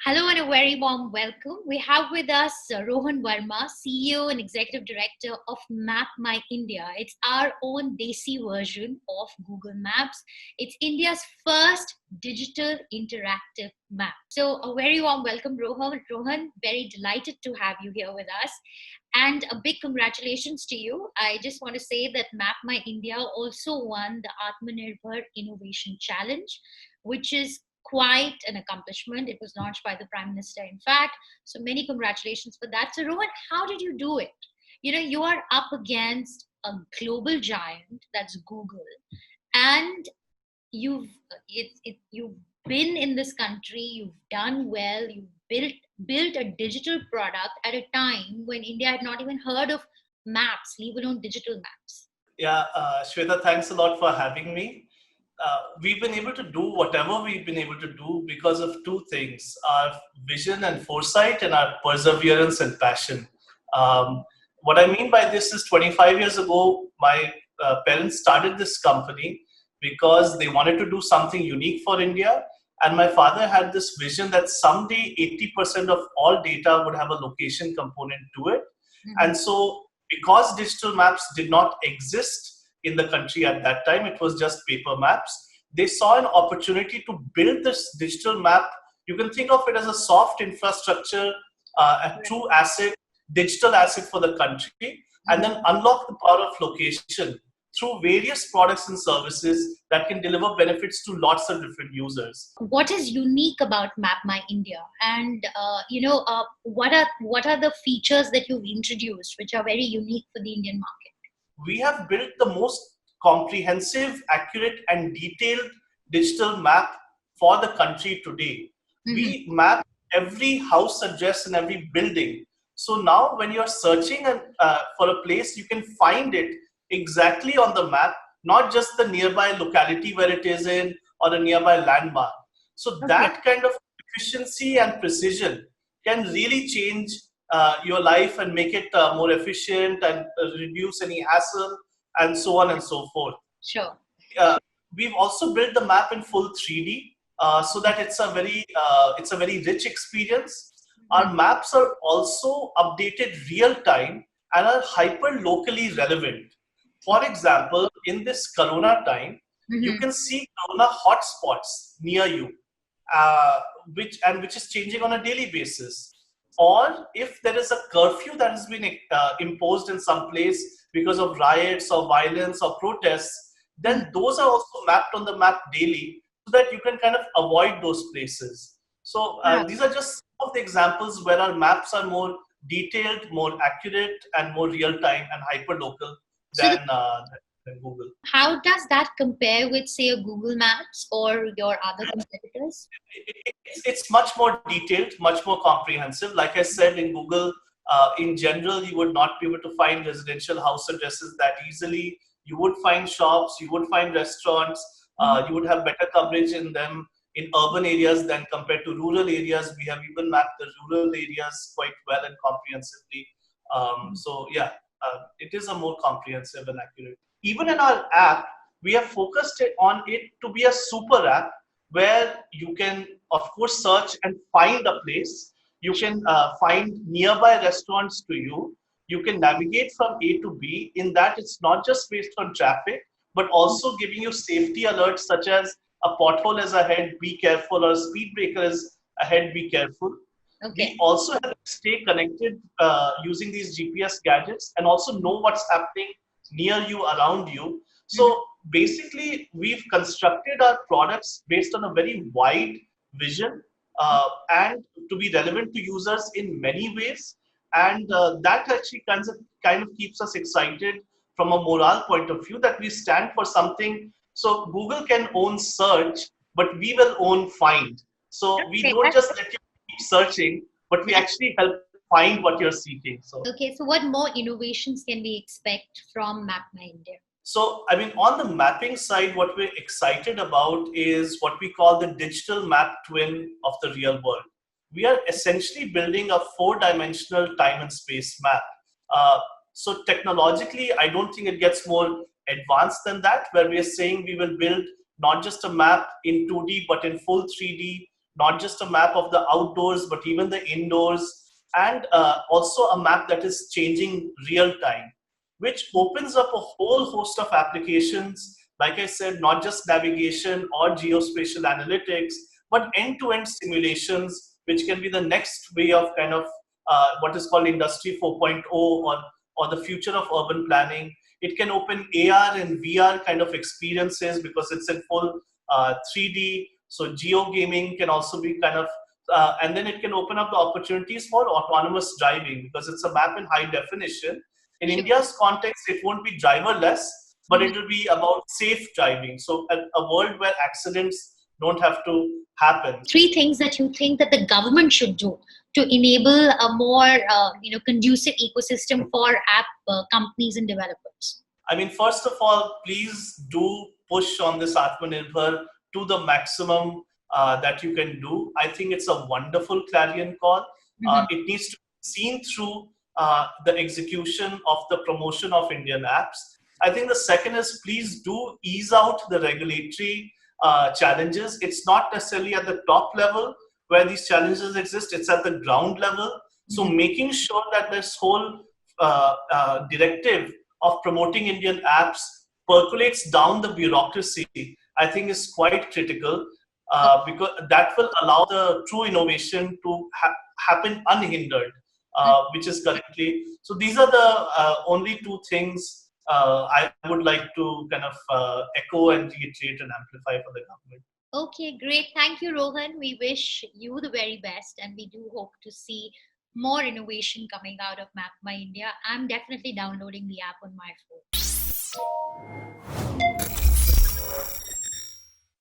Hello and a very warm welcome. We have with us Rohan Verma, CEO and Executive Director of Map My India. It's our own Desi version of Google Maps. It's India's first digital interactive map. So, a very warm welcome, Rohan. Rohan, very delighted to have you here with us. And a big congratulations to you. I just want to say that Map My India also won the Atmanirbhar Innovation Challenge, which is quite an accomplishment. It was launched by the Prime Minister, in fact. So many congratulations for that. So, Rohan, how did you do it? You know, you are up against a global giant, that's Google, and you've been in this country, you've done well, you've built a digital product at a time when India had not even heard of maps, leave alone digital maps. Yeah, Shweta, thanks a lot for having me. We've been able to do whatever we've been able to do because of two things: our vision and foresight, and our perseverance and passion. What I mean by this is 25 years ago, my parents started this company because they wanted to do something unique for India. And my father had this vision that someday 80% of all data would have a location component to it. And so, because digital maps did not exist in the country at that time, it was just paper maps. They saw an opportunity to build this digital map. You can think of it as a soft infrastructure, a true asset, digital asset for the country, and then unlock the power of location through various products and services that can deliver benefits to lots of different users. What is unique about Map My India, and what are the features that you've introduced which are very unique for the Indian market? We have built the most comprehensive, accurate, and detailed digital map for the country today. We map every house address in every building. So now, when you're searching for a place, you can find it exactly on the map, not just the nearby locality where it is in or a nearby landmark. So that kind of efficiency and precision can really change your life and make it more efficient and reduce any hassle and so on and so forth. Sure. Uh, we've also built the map in full 3D so that it's a very rich experience. Our maps are also updated real time and are hyper locally relevant. For example, in this Corona time, you can see Corona hotspots near you, uh, which is changing on a daily basis. Or if there is a curfew that has been imposed in some place because of riots or violence or protests, then those are also mapped on the map daily so that you can kind of avoid those places. So these are just some of the examples where our maps are more detailed, more accurate, and more real time and hyper local So than Google. how does that compare with, say, a Google Maps or your other competitors? It's much more detailed, much more comprehensive. Like I said, in Google, in general, you would not be able to find residential house addresses that easily. You would find shops, you would find restaurants, you would have better coverage in them in urban areas than compared to rural areas. We have even mapped the rural areas quite well and comprehensively. So yeah, it is a more comprehensive and accurate. Even in our app, we have focused it on it to be a super app where you can, of course, search and find a place. You can find nearby restaurants to you. You can navigate from A to B. In that, it's not just based on traffic, but also giving you safety alerts such as a pothole is ahead, be careful, or a speed breaker is ahead, be careful. Okay. We also have to stay connected using these GPS gadgets and also know what's happening near you, around you. So basically, we've constructed our products based on a very wide vision and to be relevant to users in many ways. And that actually kind of keeps us excited from a moral point of view that we stand for something. So Google can own search, but we will own find. So we Okay, don't just let you keep searching, but we actually help find what you're seeking. So okay, so what more innovations can we expect from Map My India? So, I mean, on the mapping side, what we're excited about is what we call the digital map twin of the real world. We are essentially building a four-dimensional time and space map. So technologically, I don't think it gets more advanced than that, where we are saying we will build not just a map in 2D, but in full 3D, not just a map of the outdoors, but even the indoors, and also a map that is changing real time, which opens up a whole host of applications. Like I said, not just navigation or geospatial analytics, but end-to-end simulations, which can be the next way of kind of what is called Industry 4.0, or the future of urban planning. It can open AR and VR kind of experiences because it's in full 3D. So geo gaming can also be kind of, and then it can open up the opportunities for autonomous driving because it's a map in high definition. In Sure. India's context, it won't be driverless, but it will be about safe driving. So a world where accidents don't have to happen. 3 things that you think that the government should do to enable a more conducive ecosystem for app companies and developers. I mean, first of all, please do push on this Atmanirbhar to the maximum that you can do. I think it's a wonderful clarion call. It needs to be seen through the execution of the promotion of Indian apps. I think the second is please do ease out the regulatory challenges. It's not necessarily at the top level where these challenges exist, it's at the ground level. So making sure that this whole directive of promoting Indian apps percolates down the bureaucracy, I think is quite critical because that will allow the true innovation to happen unhindered, which is currently. So these are the only 2 things I would like to kind of echo and reiterate and amplify for the government. Okay, great. Thank you, Rohan. We wish you the very best, and we do hope to see more innovation coming out of Map My India. I'm definitely downloading the app on my phone.